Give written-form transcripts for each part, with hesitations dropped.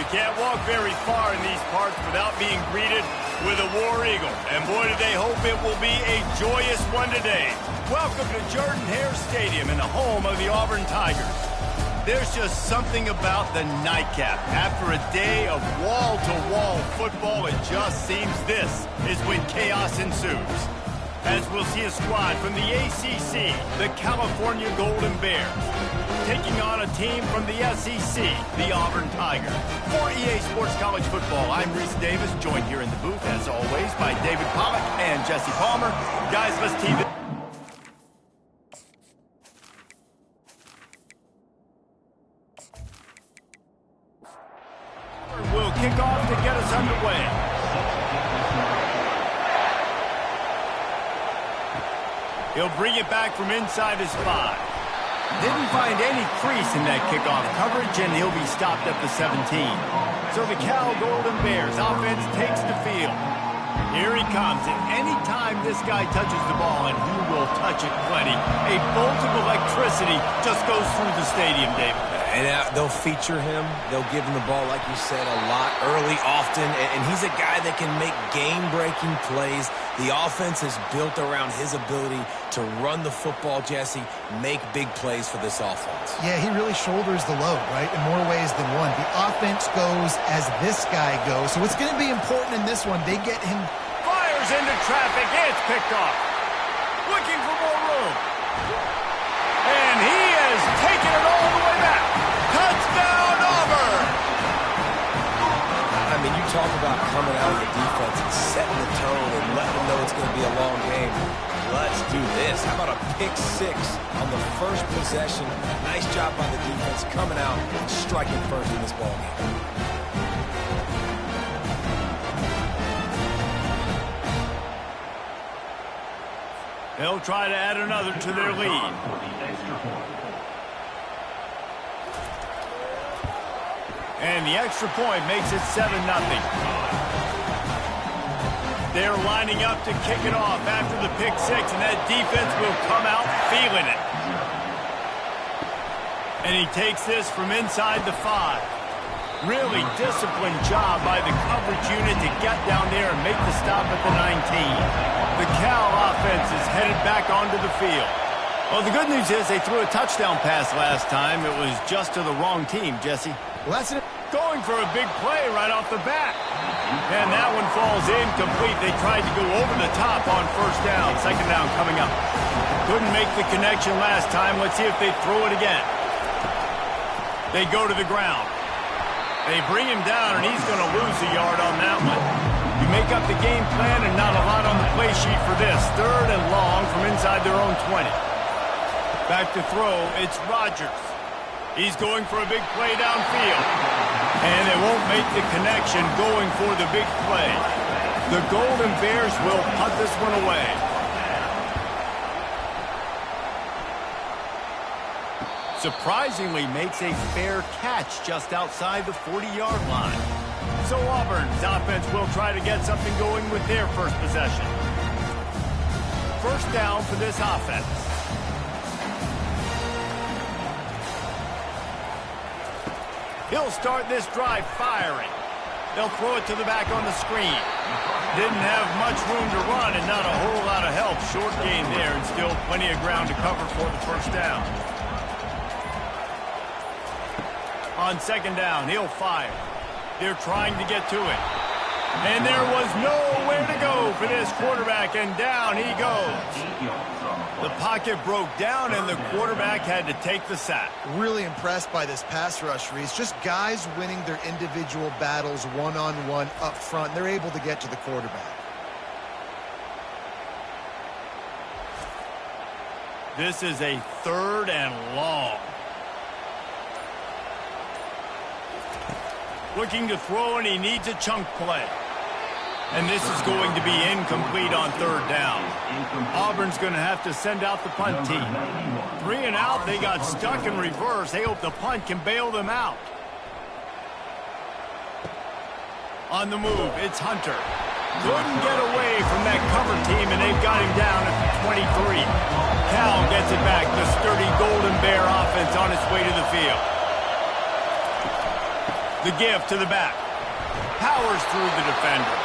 You can't walk very far in these parts without being greeted with a War Eagle. And boy, do they hope it will be a joyous one today. Welcome to Jordan-Hare Stadium in the home of the Auburn Tigers. There's just something about the nightcap. After a day of wall-to-wall football, it just seems this is when chaos ensues. As we'll see a squad from the ACC, the California Golden Bears, taking on a team from the SEC, the Auburn Tigers. For EA Sports College Football, I'm Reese Davis, joined here in the booth, as always, by David Pollack and Jesse Palmer. Guys, let's tee this. We'll kick off to get us underway. He'll bring it back from inside his 5. Didn't find any crease in that kickoff coverage, and he'll be stopped at the 17. So the Cal Golden Bears offense takes the field. Here he comes, and any time this guy touches the ball, and he will touch it plenty, a bolt of electricity just goes through the stadium, David. And they'll feature him. They'll give him the ball, like you said, a lot, early, often. And he's a guy that can make game-breaking plays. The offense is built around his ability to run the football, Jesse, make big plays for this offense. Yeah, he really shoulders the load, right, in more ways than one. The offense goes as this guy goes. So it's going to be important in this one. They get him. Fires into traffic. It's picked off. Looking for more room. And he has taken it all the way back. Touchdown, Auburn! I mean, you talk about coming out of the defense and setting the tone and letting them know it's going to be a long game. Let's do this. How about a pick 6 on the first possession? Nice job by the defense coming out and striking first in this ball game. They'll try to add another to their lead. And the extra point makes it 7-0. They're lining up to kick it off after the pick 6, and that defense will come out feeling it. And he takes this from inside the 5. Really disciplined job by the coverage unit to get down there and make the stop at the 19. The Cal offense is headed back onto the field. Well, the good news is they threw a touchdown pass last time. It was just to the wrong team, Jesse. Well, that's it. Going for a big play right off the bat. And that one falls incomplete. They tried to go over the top on first down. Second down coming up. Couldn't make the connection last time. Let's see if they throw it again. They go to the ground. They bring him down, and he's going to lose a yard on that one. You make up the game plan, and not a lot on the play sheet for this. 3rd and long from inside their own 20. Back to throw, it's Rodgers. He's going for a big play downfield. And they won't make the connection going for the big play. The Golden Bears will punt this one away. Surprisingly makes a fair catch just outside the 40-yard line. So Auburn's offense will try to get something going with their first possession. First down for this offense. He'll start this drive firing. They'll throw it to the back on the screen. Didn't have much room to run and not a whole lot of help. Short gain there and still plenty of ground to cover for the first down. On second down, he'll fire. They're trying to get to it. And there was nowhere to go for this quarterback, and down he goes. The pocket broke down, and the quarterback had to take the sack. Really impressed by this pass rush, Reese. Just guys winning their individual battles one-on-one up front. They're able to get to the quarterback. This is a 3rd and long. Looking to throw, and he needs a chunk play. And this is going to be incomplete on 3rd down. Auburn's going to have to send out the punt team. 3 and out, they got stuck in reverse. They hope the punt can bail them out. On the move, it's Hunter. Couldn't get away from that cover team, and they've got him down at the 23. Cal gets it back. The sturdy Golden Bear offense on its way to the field. The give to the back. Powers through the defender.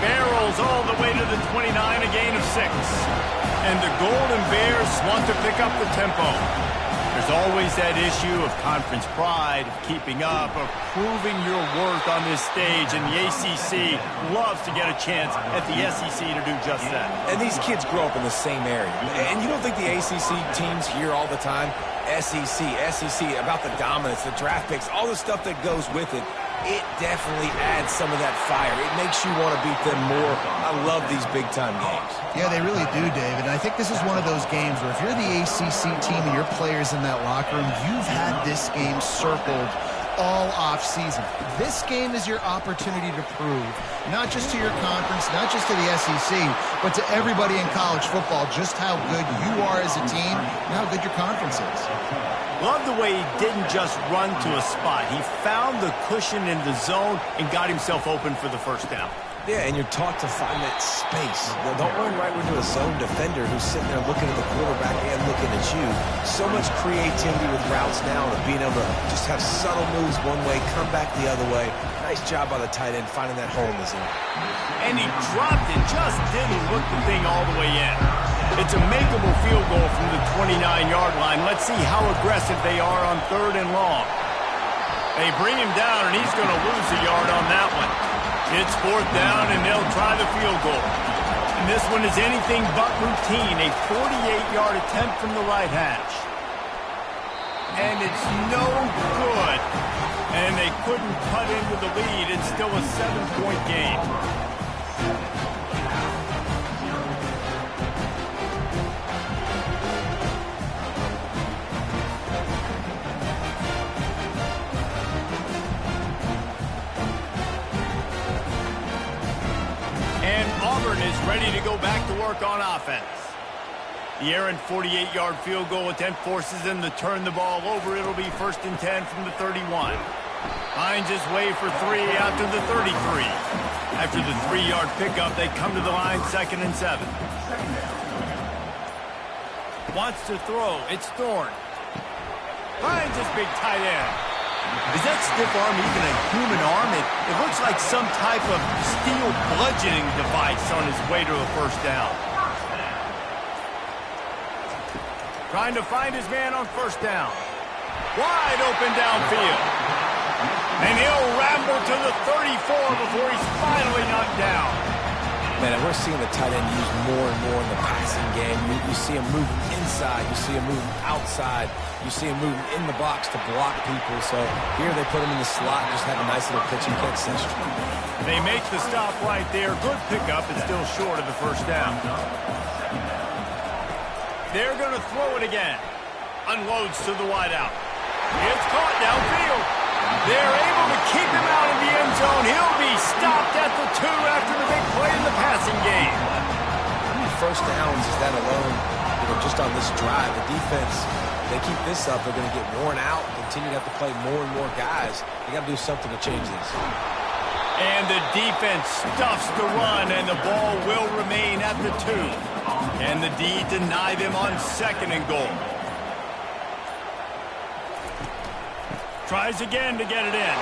Barrels all the way to the 29, a gain of 6. And the Golden Bears want to pick up the tempo. There's always that issue of conference pride, of keeping up, of proving your worth on this stage, and the ACC loves to get a chance at the SEC to do just that. And these kids grow up in the same area. And you don't think the ACC teams hear all the time, SEC, about the dominance, the draft picks, all the stuff that goes with it. It definitely adds some of that fire. It makes you want to beat them more. I love these big-time games. Yeah, they really do, David. And I think this is one of those games where if you're the ACC team and your players in that locker room, you've had this game circled all off-season. This game is your opportunity to prove, not just to your conference, not just to the SEC, but to everybody in college football, just how good you are as a team and how good your conference is. Love the way he didn't just run to a spot. He found the cushion in the zone and got himself open for the first down. Yeah, and you're taught to find that space. Don't run right into a zone defender who's sitting there looking at the quarterback and looking at you. So much creativity with routes now and being able to just have subtle moves one way, come back the other way. Nice job by the tight end finding that hole in the zone. And he dropped it, just didn't look the thing all the way in. It's a makeable field goal from the 29-yard line. Let's see how aggressive they are on 3rd and long. They bring him down, and he's going to lose a yard on that one. It's 4th down, and they'll try the field goal. And this one is anything but routine, a 48-yard attempt from the right hash. And it's no good. And they couldn't cut into the lead. It's still a 7-point game. Auburn is ready to go back to work on offense. The errant 48-yard field goal attempt forces them to turn the ball over. It'll be 1st and 10 from the 31. Finds his way for 3 out to the 33. After the 3-yard pickup, they come to the line 2nd and 7. Wants to throw. It's Thorne. Finds his big tight end. Is that stiff arm even a human arm? It looks like some type of steel bludgeoning device on his way to a 1st down. Trying to find his man on 1st down. Wide open downfield. And he'll ramble to the 34 before he's finally knocked down. Man, and we're seeing the tight end used more and more in the passing game. You see him moving inside. You see him moving outside. You see him moving in the box to block people. So here they put him in the slot and just have a nice little pitch and catch session. They make the stop right there. Good pickup. It's still short of the 1st down. They're going to throw it again. Unloads to the wideout. It's caught downfield. They're able to keep him out of the end zone. He'll be stopped at the 2 after the big play in the passing game. How many 1st downs is that alone, just on this drive? The defense, they keep this up, they're going to get worn out, continue to have to play more and more guys. They got to do something to change this. And the defense stuffs the run, and the ball will remain at the 2. And the D deny them on 2nd and goal. Tries again to get it in.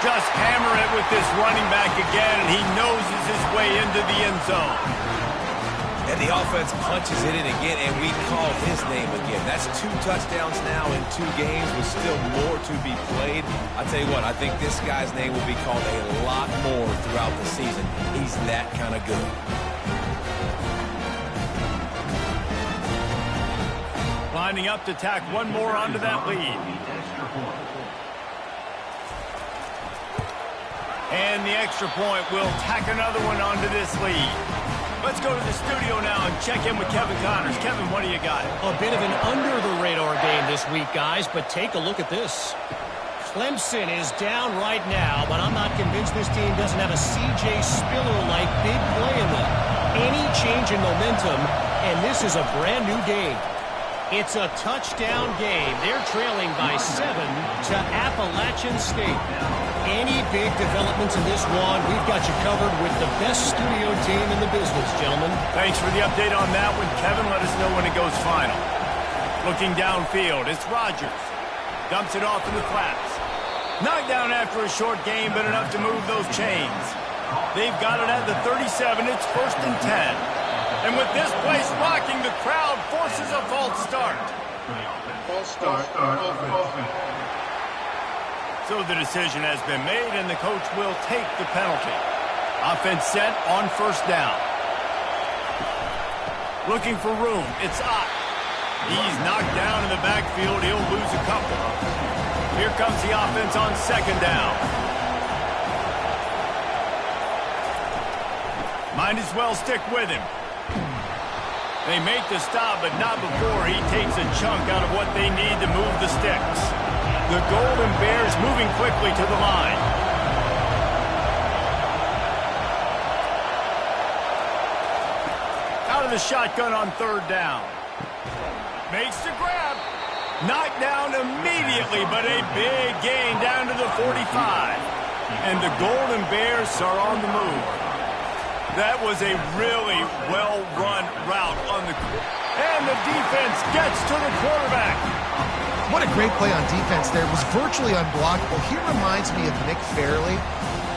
Just hammer it with this running back again, and he noses his way into the end zone. And the offense punches it in again, and we call his name again. That's 2 touchdowns now in 2 games with still more to be played. I tell you what, I think this guy's name will be called a lot more throughout the season. He's that kind of good. Lining up to tack one more onto that lead. And the extra point will tack another one onto this lead. Let's go to the studio now and check in with Kevin Connors. Kevin, what do you got? A bit of an under-the-radar game this week, guys, but take a look at this. Clemson is down right now, but I'm not convinced this team doesn't have a C.J. Spiller-like big play in them. Any change in momentum, and this is a brand-new game. It's a touchdown game. They're trailing by 7 to Appalachian State. Any big developments in this one, we've got you covered with the best studio team in the business, gentlemen. Thanks for the update on that one, Kevin. Let us know when it goes final. Looking downfield, it's Rodgers. Dumps it off in the flats. Knocked down after a short game, but enough to move those chains. They've got it at the 37. It's 1st and 10. And with this place rocking, the crowd forces a false start. False start. So the decision has been made, and the coach will take the penalty. Offense set on 1st down. Looking for room. It's Ott. He's knocked down in the backfield. He'll lose a couple. Here comes the offense on 2nd down. Might as well stick with him. They make the stop, but not before he takes a chunk out of what they need to move the sticks. The Golden Bears moving quickly to the line. Out of the shotgun on 3rd down. Makes the grab. Knocked down immediately, but a big gain down to the 45. And the Golden Bears are on the move. That was a really well-run route on the... And the defense gets to the quarterback. What a great play on defense there. It was virtually unblockable. He reminds me of Nick Fairley,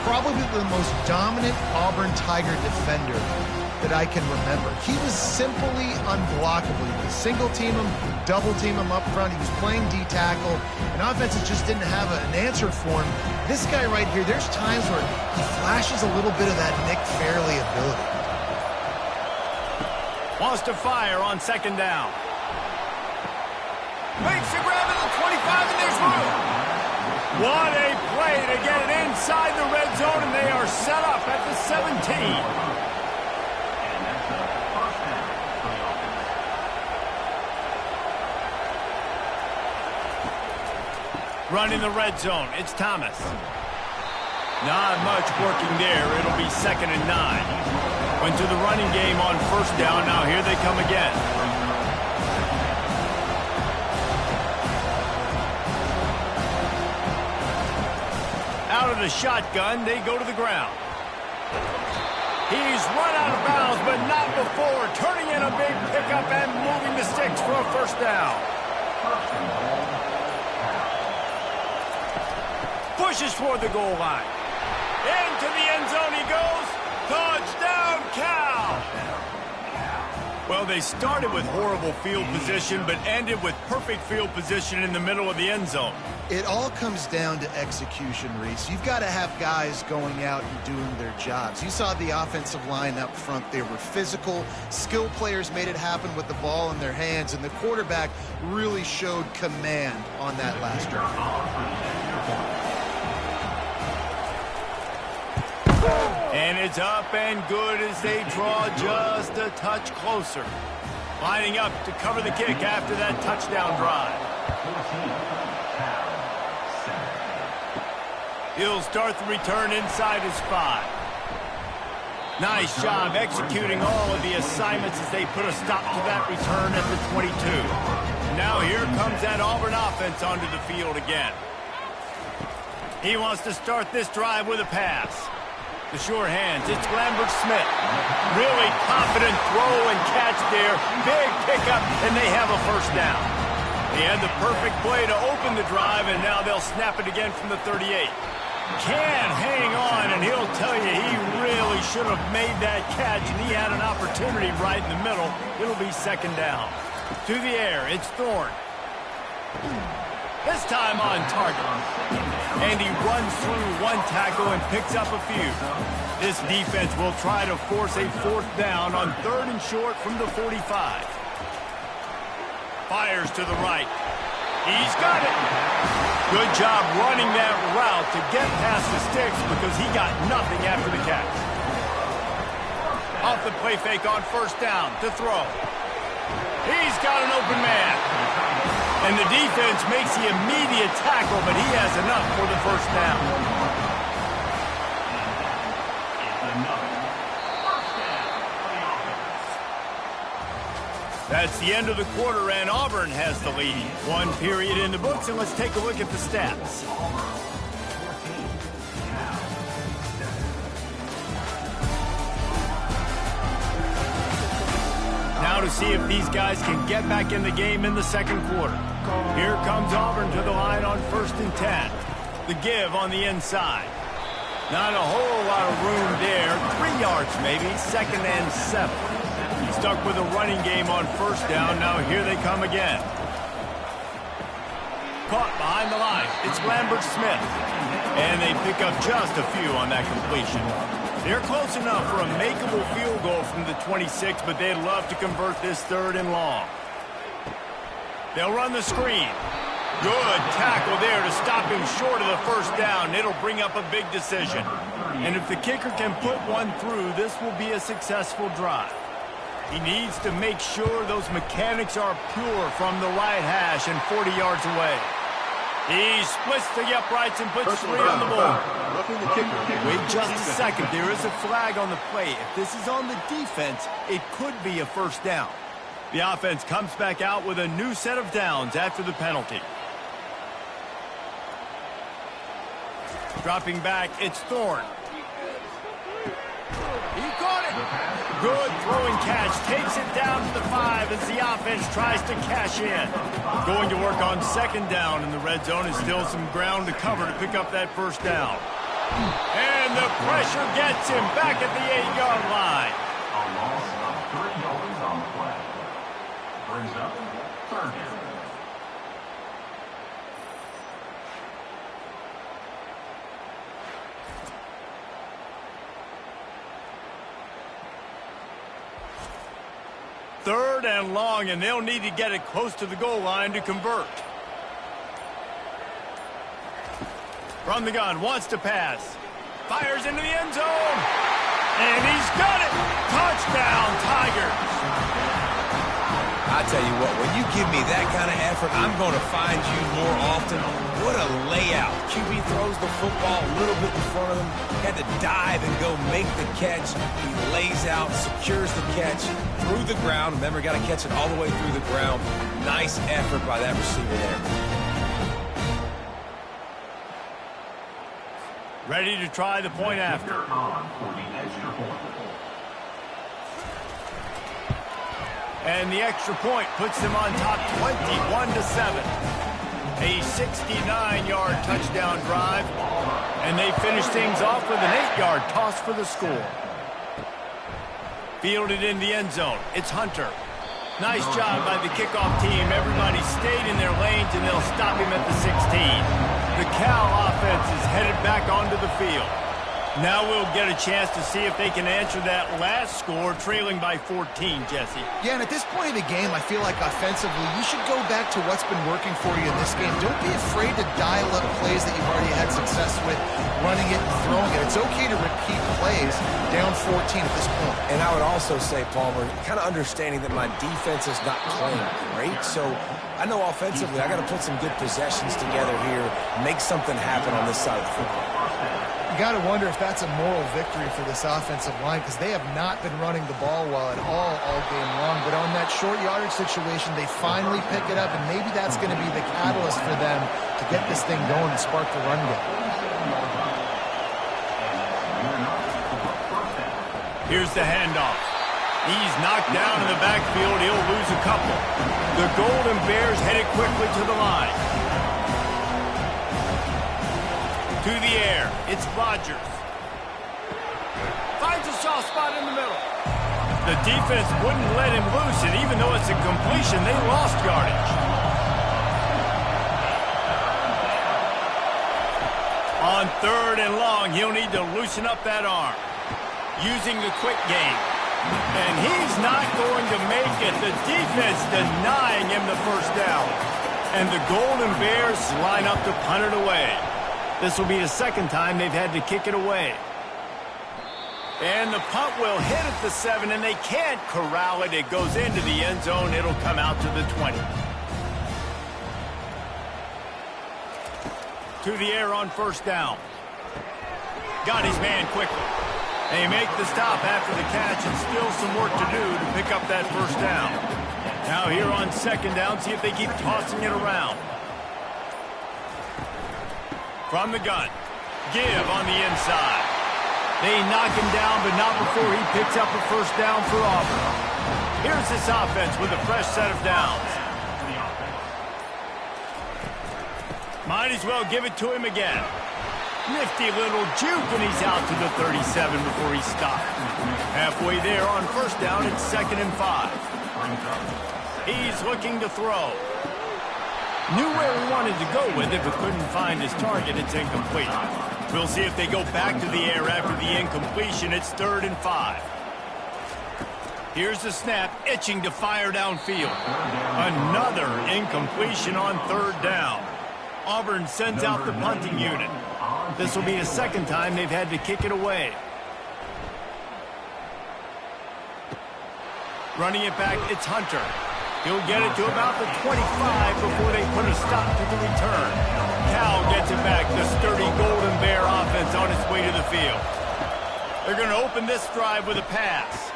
probably the most dominant Auburn Tiger defender that I can remember. He was simply unblockable. You could single-team him, double-team him up front. He was playing D-tackle, and offenses just didn't have an answer for him. This guy right here, there's times where he flashes a little bit of that Nick Fairley ability. Wants to fire on 2nd down. Makes the grab at the 25, and there's room. What a play to get it inside the red zone, and they are set up at the 17. Running the red zone, it's Thomas. Not much working there. It'll be 2nd and 9. Went to the running game on 1st down. Now here they come again. Out of the shotgun, they go to the ground. He's run out of bounds, but not before turning in a big pickup and moving the sticks for a 1st down. Pushes toward the goal line. Into the end zone he goes. Touchdown, Cal! Well, they started with horrible field position, but ended with perfect field position in the middle of the end zone. It all comes down to execution, Reese. You've got to have guys going out and doing their jobs. You saw the offensive line up front. They were physical. Skilled players made it happen with the ball in their hands, and the quarterback really showed command on that last drive. And it's up and good as they draw just a touch closer. Lining up to cover the kick after that touchdown drive. He'll start the return inside his 5. Nice job executing all of the assignments as they put a stop to that return at the 22. Now here comes that Auburn offense onto the field again. He wants to start this drive with a pass. The sure hands, it's Lambert Smith. Really confident throw and catch there. Big pickup, and they have a 1st down. He had the perfect play to open the drive, and now they'll snap it again from the 38. Can hang on, and he'll tell you he really should have made that catch, and he had an opportunity right in the middle. It'll be 2nd down. To the air, it's Thorne. This time on target. And he runs through one tackle and picks up a few. This defense will try to force a 4th down on 3rd and short from the 45. Fires to the right. He's got it. Good job running that route to get past the sticks because he got nothing after the catch. Off the play fake on 1st down to throw. He's got an open man. And the defense makes the immediate tackle, but he has enough for the 1st down. That's the end of the quarter, and Auburn has the lead. 1 period in the books, and let's take a look at the stats. Now to see if these guys can get back in the game in the 2nd quarter. Here comes Auburn to the line on 1st and 10. The give on the inside. Not a whole lot of room there. 3 yards maybe, 2nd and 7. He's stuck with a running game on 1st down. Now here they come again. Caught behind the line. It's Lambert-Smith. And they pick up just a few on that completion. They're close enough for a makeable field goal from the 26, but they'd love to convert this 3rd and long. They'll run the screen. Good tackle there to stop him short of the 1st down. It'll bring up a big decision. And if the kicker can put one through, this will be a successful drive. He needs to make sure those mechanics are pure from the right hash and 40 yards away. He splits the uprights and puts 3 on the board. Wait just a second. There is a flag on the play. If this is on the defense, it could be a 1st down. The offense comes back out with a new set of downs after the penalty. Dropping back, it's Thorne. He caught it. Good throwing catch. Takes it down to the 5 as the offense tries to cash in. Going to work on 2nd down in the red zone. Is still some ground to cover to pick up that 1st down. And the pressure gets him back at the 8-yard line. A loss of 3 yards on the play. Brings up 3rd down. Third and long, and they'll need to get it close to the goal line to convert. From the gun, wants to pass. Fires into the end zone. And he's got it. Touchdown, Tigers. I tell you what, when you give me that kind of effort, I'm going to find you more often. What a layout. QB throws the football a little bit in front of him. Had to dive and go make the catch. He lays out, secures the catch through the ground. Remember, got to catch it all the way through the ground. Nice effort by that receiver there. Ready to try the point after. And the extra point puts them on top 21-7. A 69-yard touchdown drive. And they finish things off with an 8-yard toss for the score. Fielded in the end zone. It's Hunter. Nice job by the kickoff team. Everybody stayed in their lanes, and they'll stop him at the 16. The Cal offense is headed back onto the field. Now we'll get a chance to see if they can answer that last score, trailing by 14, Jesse. Yeah, and at this point of the game, I feel like offensively, you should go back to what's been working for you in this game. Don't be afraid to dial up plays that you've already had success with, running it and throwing it. It's okay to repeat plays down 14 at this point. And I would also say, Palmer, kind of understanding that my defense is not playing great, so I know offensively I got to put some good possessions together here, make something happen on this side of the football. You got to wonder if that's a moral victory for this offensive line, because they have not been running the ball well at all game long. But on that short yardage situation, they finally pick it up, and maybe that's going to be the catalyst for them to get this thing going and spark the run game. Here's the handoff. He's knocked down in the backfield. He'll lose a couple. The Golden Bears headed quickly to the line. To the air, it's Rodgers. Finds a soft spot in the middle. The defense wouldn't let him loose, and even though it's a completion, they lost yardage. On 3rd and long, he'll need to loosen up that arm. Using the quick game. And he's not going to make it. The defense denying him the 1st down. And the Golden Bears line up to punt it away. This will be the 2nd time they've had to kick it away. And the punt will hit at the 7, and they can't corral it. It goes into the end zone. It'll come out to the 20. To the air on 1st down. Got his man quickly. They make the stop after the catch, and still some work to do to pick up that 1st down. Now here on 2nd down, see if they keep tossing it around. From the gun. Give on the inside. They knock him down, but not before he picks up a 1st down for Auburn. Here's this offense with a fresh set of downs. Might as well give it to him again. Nifty little juke, and he's out to the 37 before he stopped. Halfway there on first down, it's 2nd and 5. He's looking to throw. Knew where he wanted to go with it, but couldn't find his target. It's incomplete. We'll see if they go back to the air after the incompletion. It's 3rd and 5. Here's the snap, itching to fire downfield. Another incompletion on 3rd down. Auburn sends out the punting unit. This will be the 2nd time they've had to kick it away. Running it back, it's Hunter. He'll get it to about the 25 before they put a stop to the return. Cal gets it back. The sturdy Golden Bear offense on its way to the field. They're going to open this drive with a pass.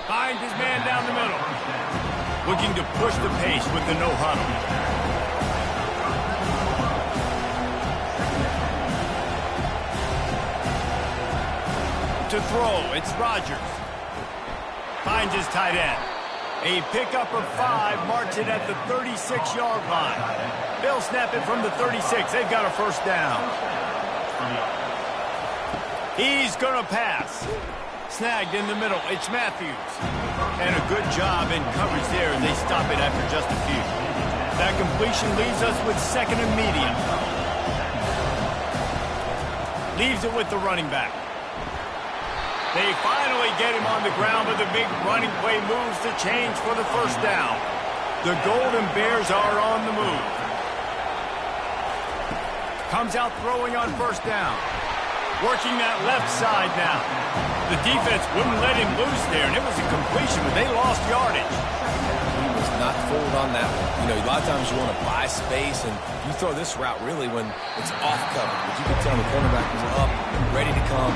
Finds his man down the middle. Looking to push the pace with the no huddle. To throw, it's Rodgers. Finds his tight end. A pickup of 5 marks it at the 36-yard line. They'll snap it from the 36. They've got a first down. He's going to pass. Snagged in the middle. It's Matthews. And a good job in coverage there. They stop it after just a few. That completion leaves us with 2nd and medium. Leaves it with the running back. They finally get him on the ground, but the big running play moves the change for the first down. The Golden Bears are on the move. Comes out throwing on first down. Working that left side now. The defense wouldn't let him loose there, and it was a completion, but they lost yardage. He was not fooled on that one. You know, a lot of times you want to buy space, and you throw this route really when it's off cover. But you can tell the cornerback was up, ready to come,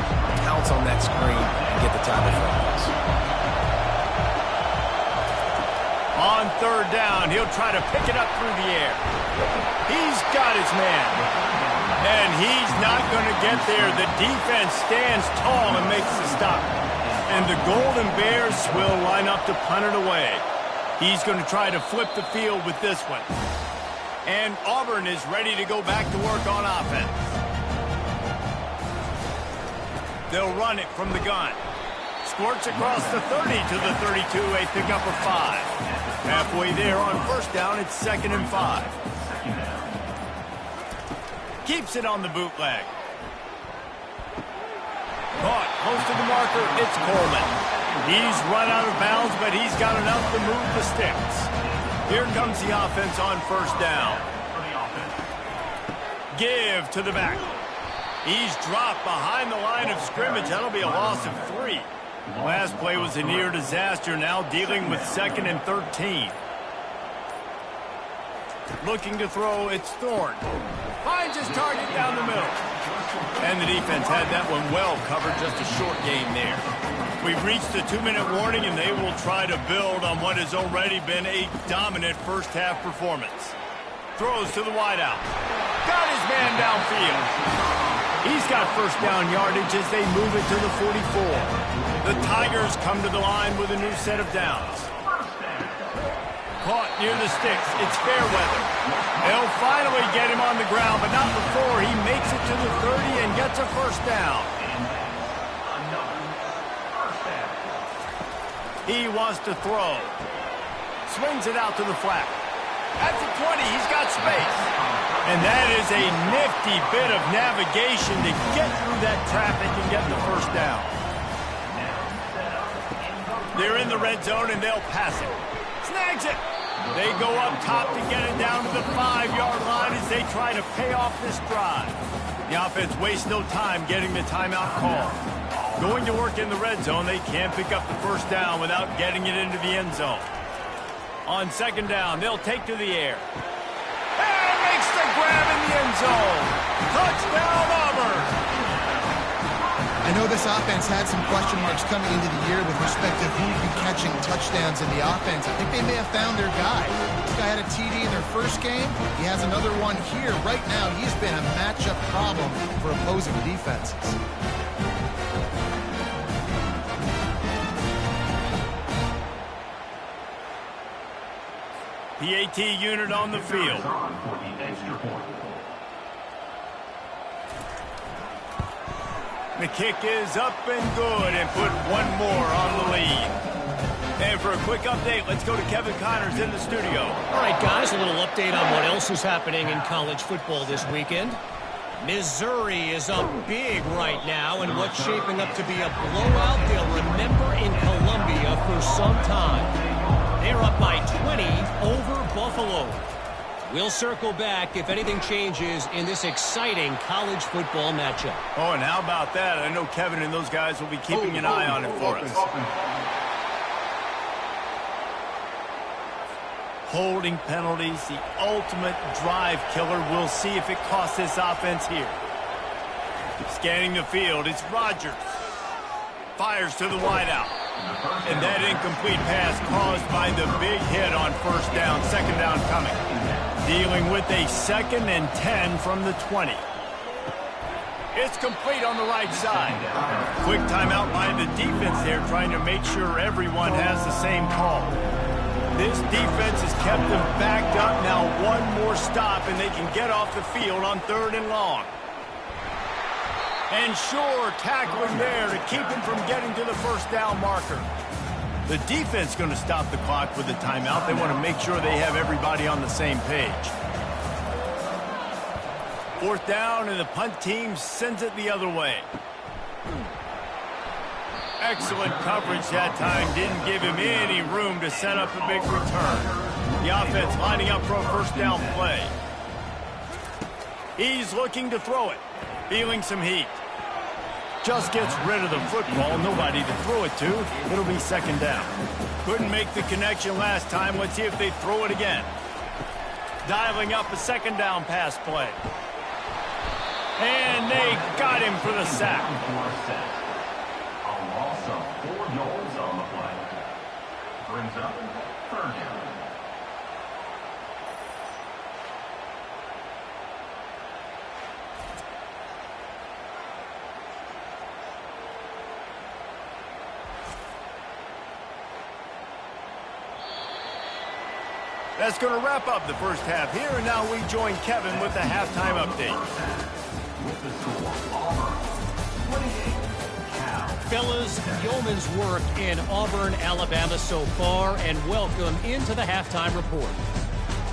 counts on that screen, and get the tackle for us. On 3rd down, he'll try to pick it up through the air. He's got his man. And he's not going to get there. The defense stands tall and makes the stop. And the Golden Bears will line up to punt it away. He's going to try to flip the field with this one. And Auburn is ready to go back to work on offense. They'll run it from the gun. Squirts across the 30 to the 32, a pickup of 5. Halfway there on first down, it's 2nd and 5. Keeps it on the bootleg. Caught close to the marker, it's Coleman. He's run out of bounds, but he's got enough to move the sticks. Here comes the offense on first down. Give to the back. He's dropped behind the line of scrimmage. That'll be a loss of 3. Last play was a near disaster, now dealing with 2nd and 13. Looking to throw, it's Thorne. Finds his target down the middle. And the defense had that one well covered, just a short game there. We've reached the 2-minute warning, and they will try to build on what has already been a dominant first-half performance. Throws to the wideout. Got his man downfield. He's got first down yardage as they move it to the 44. The Tigers come to the line with a new set of downs. Caught near the sticks. It's Fairweather. They'll finally get him on the ground, but not before he makes it to the 30 and gets a first down. He wants to throw. Swings it out to the flat. At the 20, he's got space. And that is a nifty bit of navigation to get through that traffic and get the first down. They're in the red zone, and they'll pass it. Snags it. They go up top to get it down to the 5-yard line as they try to pay off this drive. The offense wastes no time getting the timeout call. Going to work in the red zone, they can't pick up the first down without getting it into the end zone. On 2nd down, they'll take to the air. And makes the grab in the end zone. Touchdown, Auburn! I know this offense had some question marks coming into the year with respect to who would be catching touchdowns in the offense. I think they may have found their guy. This guy had a TD in their first game. He has another one here. Right now, he's been a matchup problem for opposing defenses. PAT unit on the field. The kick is up and good and put one more on the lead. And for a quick update, let's go to Kevin Connors in the studio. All right, guys, a little update on what else is happening in college football this weekend. Missouri is up big right now in what's shaping up to be a blowout they'll remember in Columbia for some time. They're up by 20 over Buffalo. We'll circle back if anything changes in this exciting college football matchup. Oh, and how about that? I know Kevin and those guys will be keeping an eye on it for us. Holding penalties, the ultimate drive killer. We'll see if it costs this offense here. Scanning the field, it's Rodgers. Fires to the wideout. And that incomplete pass caused by the big hit on first down, second down coming. Dealing with a 2nd and 10 from the 20. It's complete on the right side. Quick timeout by the defense there, trying to make sure everyone has the same call. This defense has kept them backed up. Now one more stop, and they can get off the field on 3rd and long. And sure, tackling there to keep him from getting to the first down marker. The defense going to stop the clock with the timeout. They want to make sure they have everybody on the same page. 4th down, and the punt team sends it the other way. Excellent coverage that time. Didn't give him any room to set up a big return. The offense lining up for a first down play. He's looking to throw it. Feeling some heat. Just gets rid of the football. Nobody to throw it to. It'll be 2nd down. Couldn't make the connection last time. Let's see if they throw it again. Dialing up a 2nd down pass play. And they got him for the sack. A loss of 4 yards on the play. Brings up 3rd down. That's going to wrap up the first half here, and now we join Kevin with the halftime update. With the score, Auburn 28, Cal. Fellas, yeoman's work in Auburn, Alabama so far, and welcome into the halftime report.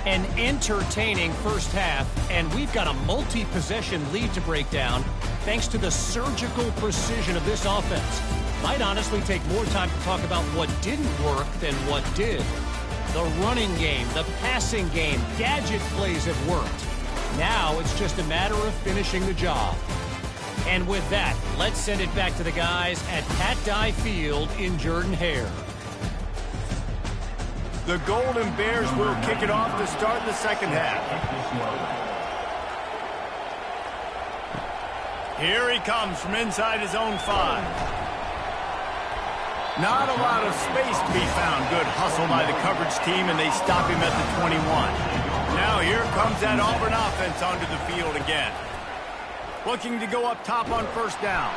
An entertaining first half, and we've got a multi-possession lead to break down thanks to the surgical precision of this offense. Might honestly take more time to talk about what didn't work than what did. The running game, the passing game, gadget plays have worked. Now it's just a matter of finishing the job. And with that, let's send it back to the guys at Pat Dye Field in Jordan-Hare. The Golden Bears will kick it off to start the second half. Here he comes from inside his own 5. Not a lot of space to be found. Good hustle by the coverage team, and they stop him at the 21. Now here comes that Auburn offense onto the field again. Looking to go up top on first down.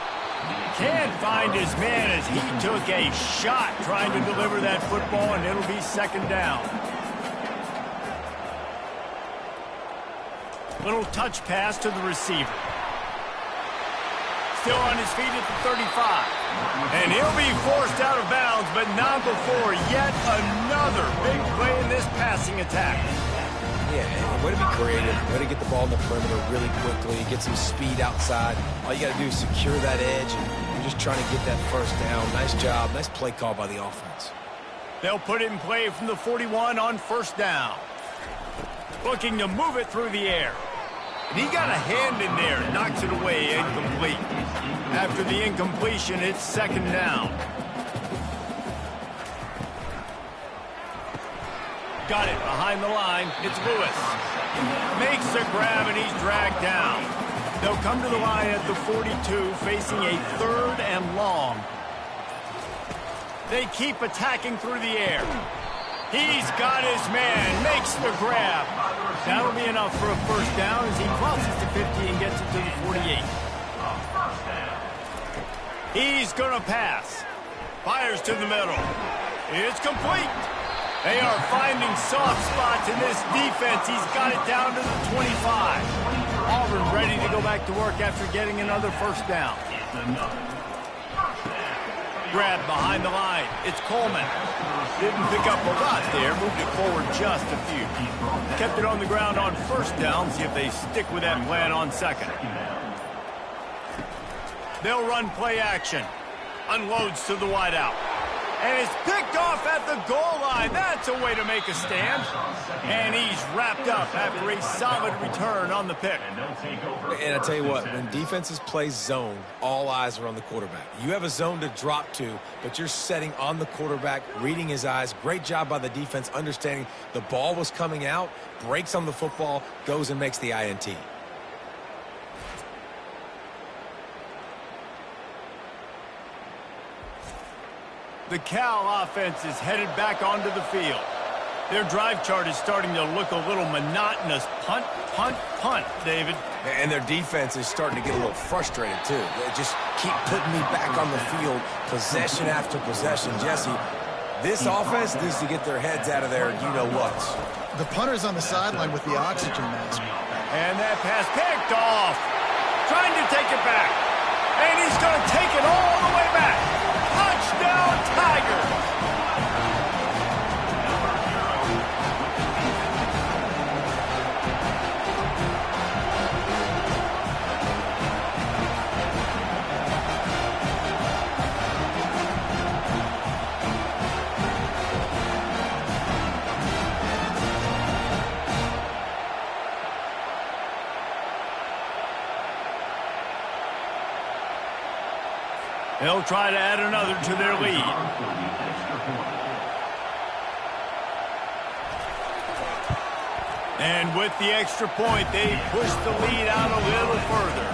Can't find his man as he took a shot trying to deliver that football, and it'll be 2nd down. Little touch pass to the receiver. Still on his feet at the 35. And he'll be forced out of bounds, but not before yet another big play in this passing attack. Yeah, way to be creative. Way to get the ball in the perimeter really quickly. Get some speed outside. All you got to do is secure that edge, and you're just trying to get that first down. Nice job. Nice play call by the offense. They'll put it in play from the 41 on first down. Looking to move it through the air. And he got a hand in there and knocks it away, incomplete. After the incompletion, it's 2nd down. Got it behind the line. It's Lewis. Makes the grab, and he's dragged down. They'll come to the line at the 42, facing a 3rd and long. They keep attacking through the air. He's got his man, makes the grab. That'll be enough for a first down as he crosses the 50 and gets it to the 48. He's going to pass. Fires to the middle. It's complete. They are finding soft spots in this defense. He's got it down to the 25. Auburn ready to go back to work after getting another first down. Grab behind the line. It's Coleman. Didn't pick up a lot there. Moved it forward just a few. Kept it on the ground on first down. See if they stick with that plan on second. They'll run play action. Unloads to the wideout. And it's picked off at the goal line. That's a way to make a stand. And he's wrapped up after a solid return on the pick. And I tell you what, when defenses play zone, all eyes are on the quarterback. You have a zone to drop to, but you're setting on the quarterback, reading his eyes. Great job by the defense, understanding the ball was coming out, breaks on the football, goes and makes the INT. The Cal offense is headed back onto the field. Their drive chart is starting to look a little monotonous. Punt, punt, punt, David. And their defense is starting to get a little frustrated, too. They just keep putting me back on the field, possession after possession. Jesse, this offense needs to get their heads out of there, you-know-what. The punter's on the sideline with the oxygen mask. And that pass picked off. Trying to take it back. And he's going to take it all the way back. Touchdown, Tigers! They'll try to add another to their lead. And with the extra point, they push the lead out a little further.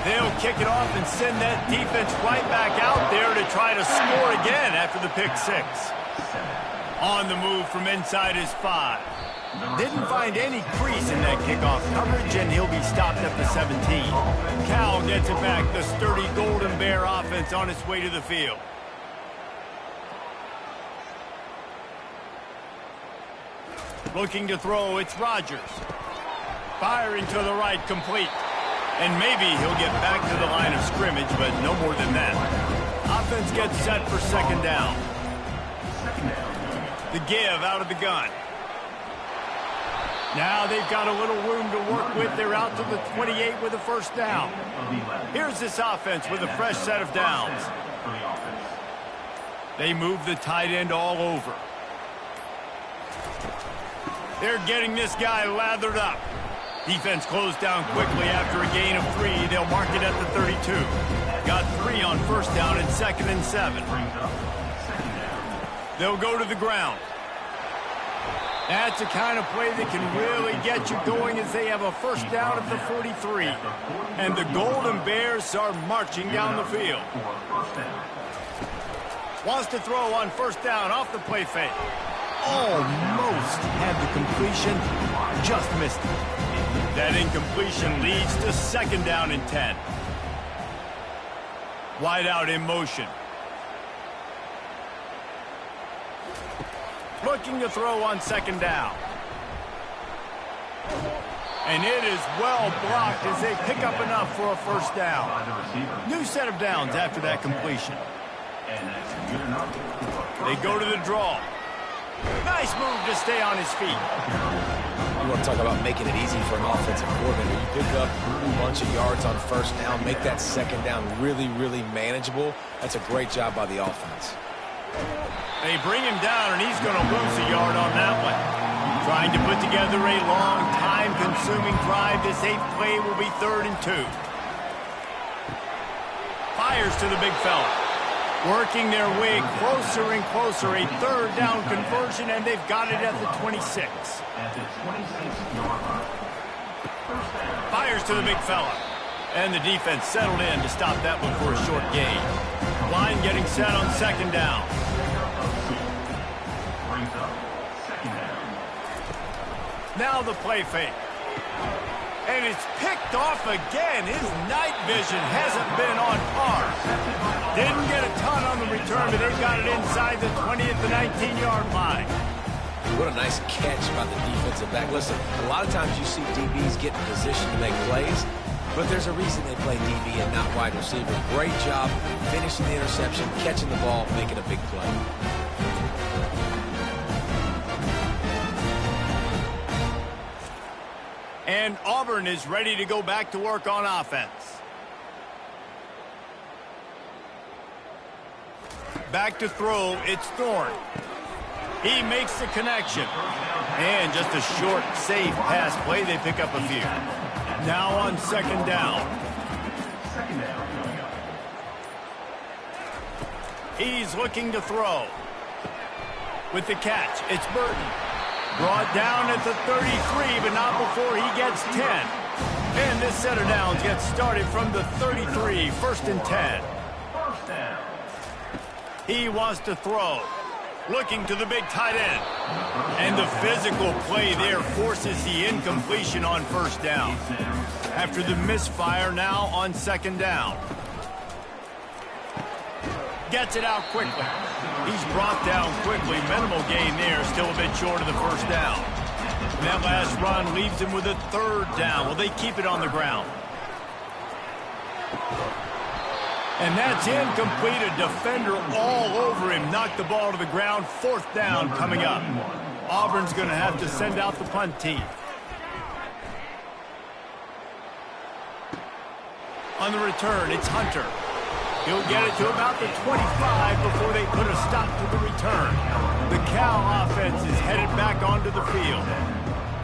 They'll kick it off and send that defense right back out there to try to score again after the pick six. On the move from inside his 5. Didn't find any crease in that kickoff coverage, and he'll be stopped at the 17. Cal gets it back. The sturdy Golden Bear offense on its way to the field. Looking to throw, it's Rodgers. Firing to the right, complete. And maybe he'll get back to the line of scrimmage, but no more than that. Offense gets set for second down. The give out of the gun. Now they've got a little room to work with. They're out to the 28 with a first down. Here's this offense with a fresh set of downs. They move the tight end all over. They're getting this guy lathered up. Defense closed down quickly after a gain of 3. They'll mark it at the 32. Got 3 on first down and 2nd and 7. They'll go to the ground. That's the kind of play that can really get you going as they have a first down at the 43. And the Golden Bears are marching down the field. Wants to throw on first down off the play fake. Almost had the completion, just missed it. That incompletion leads to second down and 10. Wide out in motion. Looking to throw on second down. And it is well blocked as they pick up enough for a first down. New set of downs after that completion. They go to the draw. Nice move to stay on his feet. You want to talk about making it easy for an offensive coordinator. You pick up a bunch of yards on first down, make that second down really, really manageable. That's a great job by the offense. They bring him down, and he's going to lose a yard on that one. Trying to put together a long, time-consuming drive. This 8th play will be 3rd and 2. Fires to the big fella. Working their way closer and closer. A 3rd down conversion, and they've got it at the 26. Fires to the big fella. And the defense settled in to stop that one for a short gain. Line getting set on second down. Now the play fake. And it's picked off again. His night vision hasn't been on par. Didn't get a ton on the return, but they've got it inside the 20 at the 19-yard line. What a nice catch by the defensive back. Listen, a lot of times you see DBs get in position to make plays. but there's a reason they play DB and not wide receiver. Great job finishing the interception, catching the ball, making a big play. And Auburn is ready to go back to work on offense. Back to throw, it's Thorne. He makes the connection. And just a short, safe pass play, they pick up a few. Now on second down. He's looking to throw. With the catch, it's Burton. Brought down at the 33, but not before he gets 10. And this set of downs gets started from the 33, 1st and 10. He wants to throw. Looking to the big tight end. And the physical play there forces the incompletion on 1st down. After the misfire, now on 2nd down. Gets it out quickly. He's brought down quickly. Minimal gain there. Still a bit short of the 1st down. And that last run leaves him with a 3rd down. Will they keep it on the ground? And that's incomplete. A defender all over him. Knocked the ball to the ground. 4th down coming up. Auburn's going to have to send out the punt team. On the return, it's Hunter. He'll get it to about the 25 before they put a stop to the return. The Cal offense is headed back onto the field.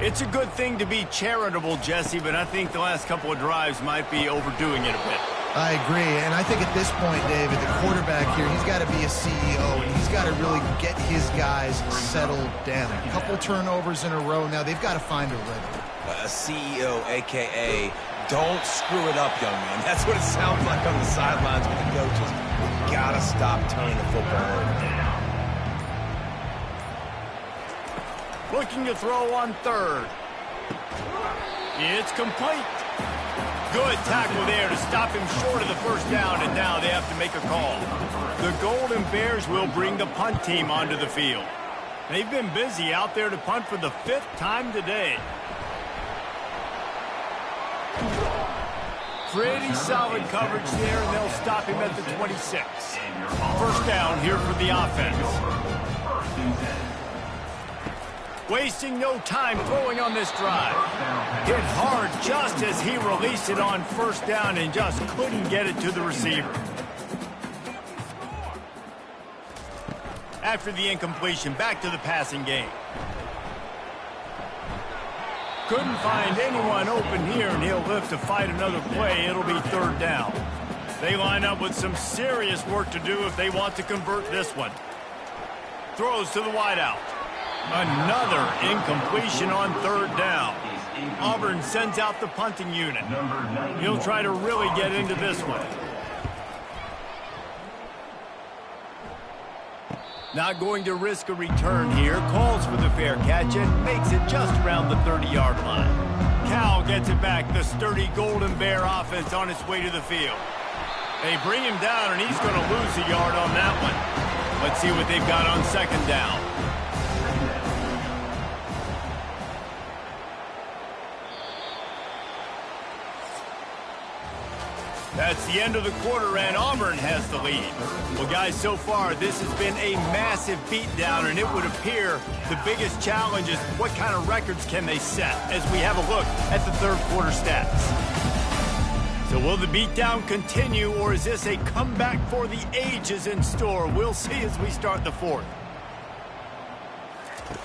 It's a good thing to be charitable, Jesse, but I think the last couple of drives might be overdoing it a bit. I agree, and I think at this point, David, the quarterback here, he's got to be a CEO, and he's got to really get his guys settled down. A couple turnovers in a row now. They've got to find a rhythm. A CEO, a.k.a. don't screw it up, young man. That's what it sounds like on the sidelines with the coaches. You got to stop turning the football over. Looking to throw on 3rd. It's complete. Good tackle there to stop him short of the 1st down, and now they have to make a call. The Golden Bears will bring the punt team onto the field. They've been busy out there to punt for the 5th time today. Pretty solid coverage there, and they'll stop him at the 26. 1st down here for the offense. Wasting no time throwing on this drive. Hit hard just as he released it on 1st down and just couldn't get it to the receiver. After the incompletion, back to the passing game. Couldn't find anyone open here, and he'll live to fight another play. It'll be 3rd down. They line up with some serious work to do if they want to convert this one. Throws to the wideout. Another incompletion on 3rd down. Auburn sends out the punting unit. He'll try to really get into this one. Not going to risk a return here. Calls for the fair catch and makes it just around the 30-yard line. Cal gets it back. The sturdy Golden Bear offense on its way to the field. They bring him down, and he's going to lose a yard on that one. Let's see what they've got on 2nd down. That's the end of the quarter, and Auburn has the lead. Well, guys, so far, this has been a massive beatdown, and it would appear the biggest challenge is what kind of records can they set as we have a look at the 3rd quarter stats. So will the beatdown continue, or is this a comeback for the ages in store? We'll see as we start the 4th.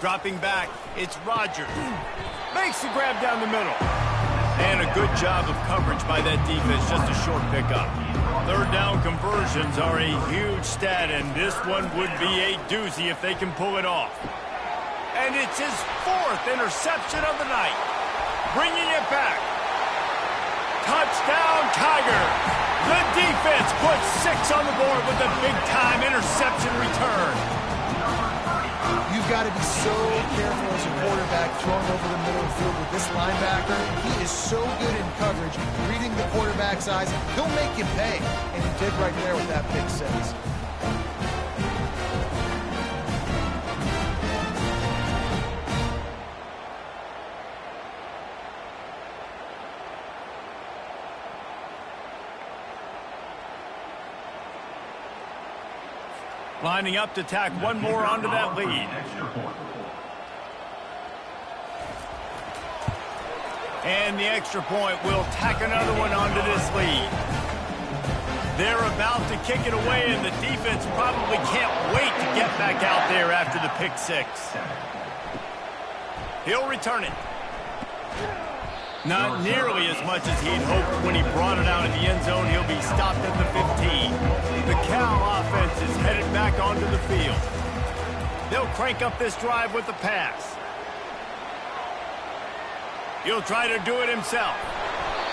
Dropping back, it's Rogers. Makes the grab down the middle. And a good job of coverage by that defense, just a short pickup. 3rd down conversions are a huge stat, and this one would be a doozy if they can pull it off. And it's his 4th interception of the night. Bringing it back. Touchdown, Tigers. The defense puts 6 on the board with a big-time interception return. You've got to be so careful as a quarterback throwing over the middle of the field with this linebacker. He is so good in coverage, reading the quarterback's eyes. He'll make you pay, and he did right there with that pick 6. Lining up to tack one more onto that lead. And the extra point will tack another one onto this lead. They're about to kick it away, and the defense probably can't wait to get back out there after the pick six. He'll return it. Not nearly as much as he'd hoped when he brought it out of the end zone. He'll be stopped at the 15. The Cal offense is headed back onto the field. They'll crank up this drive with the pass. He'll try to do it himself.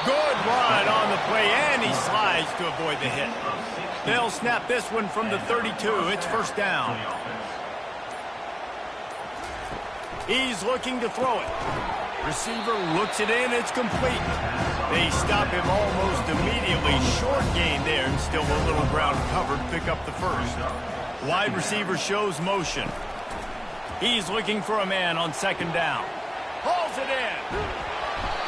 Good run on the play, and he slides to avoid the hit. They'll snap this one from the 32. It's first down. He's looking to throw it. Receiver looks it in. It's complete. They stop him almost immediately. Short gain there, and still a little ground covered. Pick up the first. Wide receiver shows motion. He's looking for a man on second down. Hauls it in.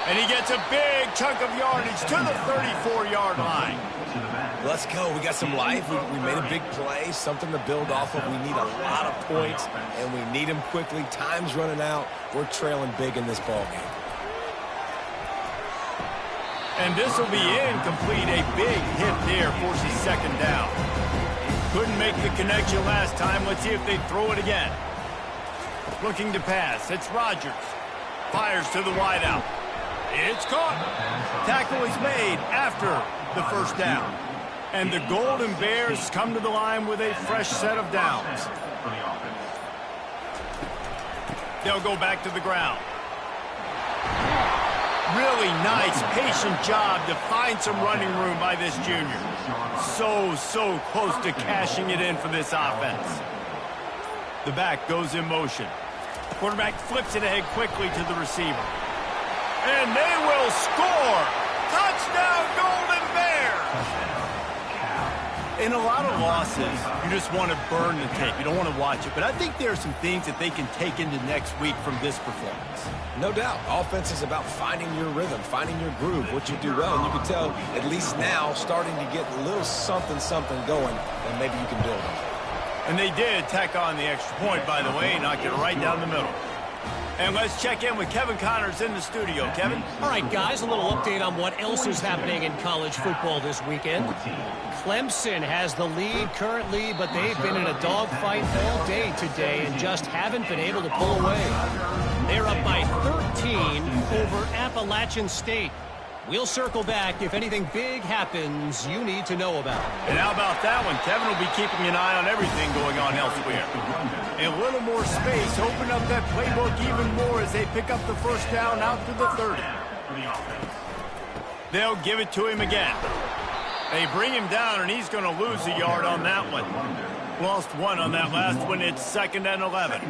And he gets a big chunk of yardage to the 34-yard line. Let's go. We got some life. We made a big play, something to build off of. We need a lot of points, and we need them quickly. Time's running out. We're trailing big in this ball game. And this will be incomplete. A big hit there forces second down. Couldn't make the connection last time. Let's see if they throw it again. Looking to pass. It's Rodgers. Fires to the wideout. It's caught. Tackle is made after the first down. And the Golden Bears come to the line with a fresh set of downs. They'll go back to the ground. Really nice, patient job to find some running room by this junior. So close to cashing it in for this offense. The back goes in motion. Quarterback flips it ahead quickly to the receiver. And they will score! Touchdown, Golden Bears! In a lot of losses, you just want to burn the tape. You don't want to watch it. But I think there are some things that they can take into next week from this performance. No doubt. Offense is about finding your rhythm, finding your groove, what you do well. And you can tell, at least now, starting to get a little something going, and maybe you can build on it. And they did tack on the extra point, by the way, knocked it right down the middle. And let's check in with Kevin Connors in the studio. Kevin? All right, guys, a little update on what else is happening in college football this weekend. Clemson has the lead currently, but they've been in a dogfight all day today and just haven't been able to pull away. They're up by 13 over Appalachian State. We'll circle back if anything big happens you need to know about. And how about that one? Kevin will be keeping an eye on everything going on elsewhere. A little more space, open up that playbook even more as they pick up the first down out to the 30. They'll give it to him again. They bring him down, and he's going to lose a yard on that one. Lost one on that last one. It's 2nd and 11.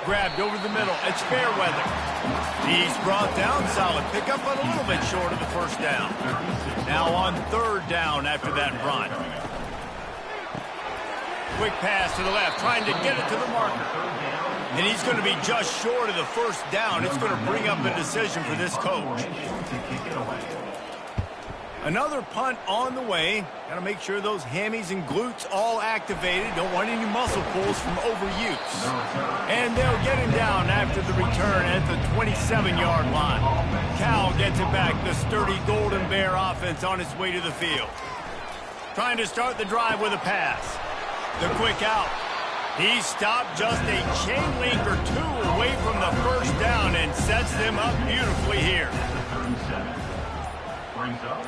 Grabbed over the middle. It's Fairweather. He's brought down solid. Pick up a little bit short of the first down. Now on 3rd down after that run. Quick pass to the left, trying to get it to the marker. And he's going to be just short of the first down. It's going to bring up a decision for this coach. Another punt on the way. Got to make sure those hammies and glutes all activated. Don't want any muscle pulls from overuse. And they'll get him down after the return at the 27-yard line. Cal gets it back. The sturdy Golden Bear offense on its way to the field. Trying to start the drive with a pass. The quick out. He stopped just a chain link or two away from the first down and sets them up beautifully here. Brings up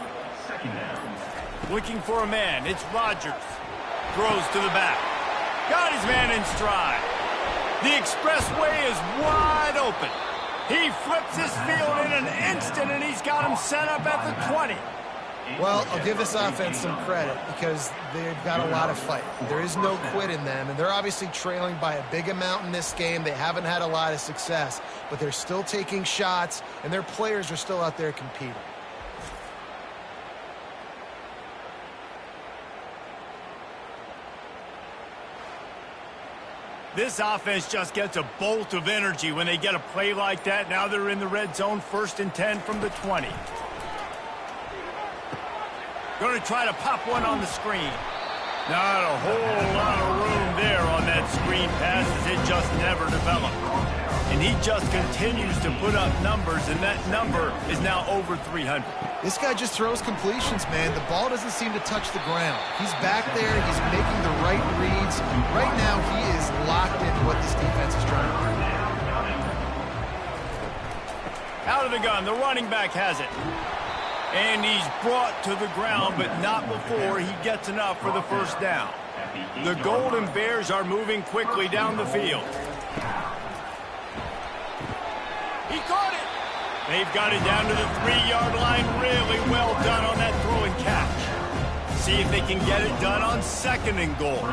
2nd down. Looking for a man. It's Rodgers. Throws to the back. Got his man in stride. The expressway is wide open. He flips his field in an instant, and he's got him set up at the 20. Well, I'll give this offense some credit because they've got a lot of fight. There is no quit in them, and they're obviously trailing by a big amount in this game. They haven't had a lot of success, but they're still taking shots, and their players are still out there competing. This offense just gets a bolt of energy when they get a play like that. Now they're in the red zone, 1st and 10 from the 20. Going to try to pop one on the screen. Not a whole lot of room there on that screen pass as it just never developed. And he just continues to put up numbers, and that number is now over 300. This guy just throws completions, man. The ball doesn't seem to touch the ground. He's back there. He's making the right reads. Right now, he is locked into what this defense is trying to do. Out of the gun, the running back has it. And he's brought to the ground, but not before he gets enough for the first down. The Golden Bears are moving quickly down the field. He caught it. They've got it down to the 3-yard line. Really well done on that throw and catch. See if they can get it done on 2nd and goal.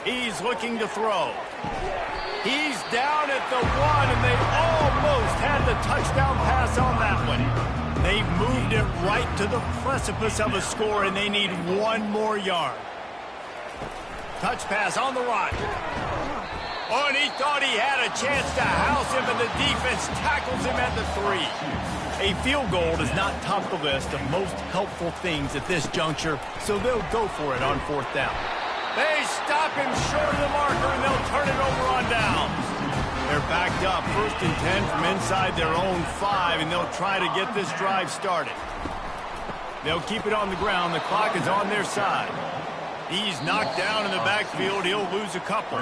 He's looking to throw. He's down at the 1, and they almost had the touchdown pass on that one. They've moved it right to the precipice of a score, and they need 1 more yard. Touch pass on the right. Oh, and he thought he had a chance to house him, and the defense tackles him at the 3. A field goal does not top the list of most helpful things at this juncture, so they'll go for it on 4th down. They stop him short of the marker, and they'll turn it over on downs. They're backed up 1st and 10 from inside their own 5, and they'll try to get this drive started. They'll keep it on the ground. The clock is on their side. He's knocked down in the backfield. He'll lose a couple.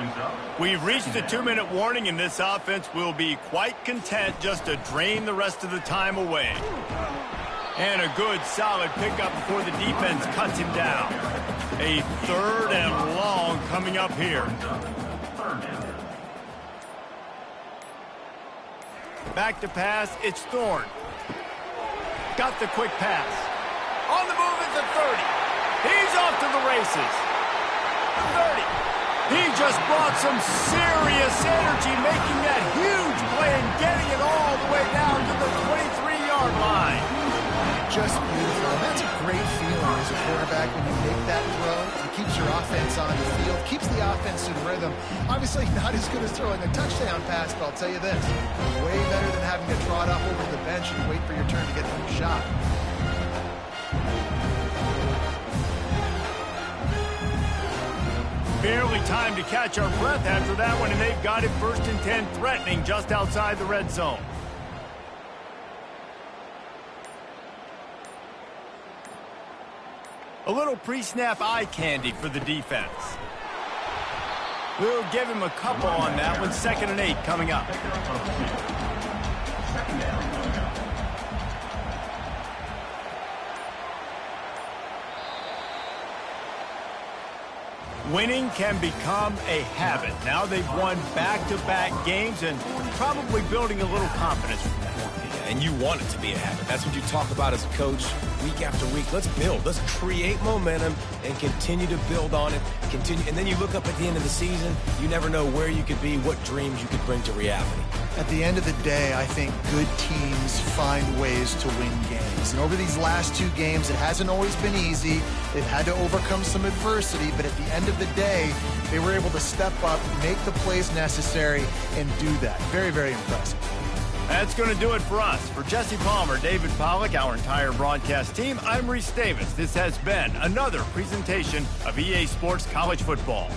We've reached the 2-minute warning, and this offense will be quite content just to drain the rest of the time away. And a good, solid pickup before the defense cuts him down. A 3rd and long coming up here. Back to pass, it's Thorne. Got the quick pass. On the move at the 30. He's off to the races. 30. He just brought some serious energy, making that huge play and getting it all the way down to the 23-yard line. Just beautiful. And that's a great feeling as a quarterback when you make that throw. It keeps your offense on the field, keeps the offense in rhythm. Obviously not as good as throwing a touchdown pass, but I'll tell you this, way better than having to trot up over the bench and wait for your turn to get the shot. Barely time to catch our breath after that one, and they've got it 1st and 10, threatening just outside the red zone. A little pre-snap eye candy for the defense. We'll give him a couple on that one. 2nd and 8 coming up. Winning can become a habit. Now they've won back-to-back games and probably building a little confidence from that. And you want it to be a habit. That's what you talk about as a coach week after week. Let's build. Let's create momentum and continue to build on it. And then you look up at the end of the season, you never know where you could be, what dreams you could bring to reality. At the end of the day, I think good teams find ways to win games. And over these last 2 games, it hasn't always been easy. They've had to overcome some adversity, but at the end of the day, they were able to step up, make the plays necessary, and do that. Very, very impressive. That's going to do it for us. For Jesse Palmer, David Pollack, our entire broadcast team, I'm Reese Davis. This has been another presentation of EA Sports College Football.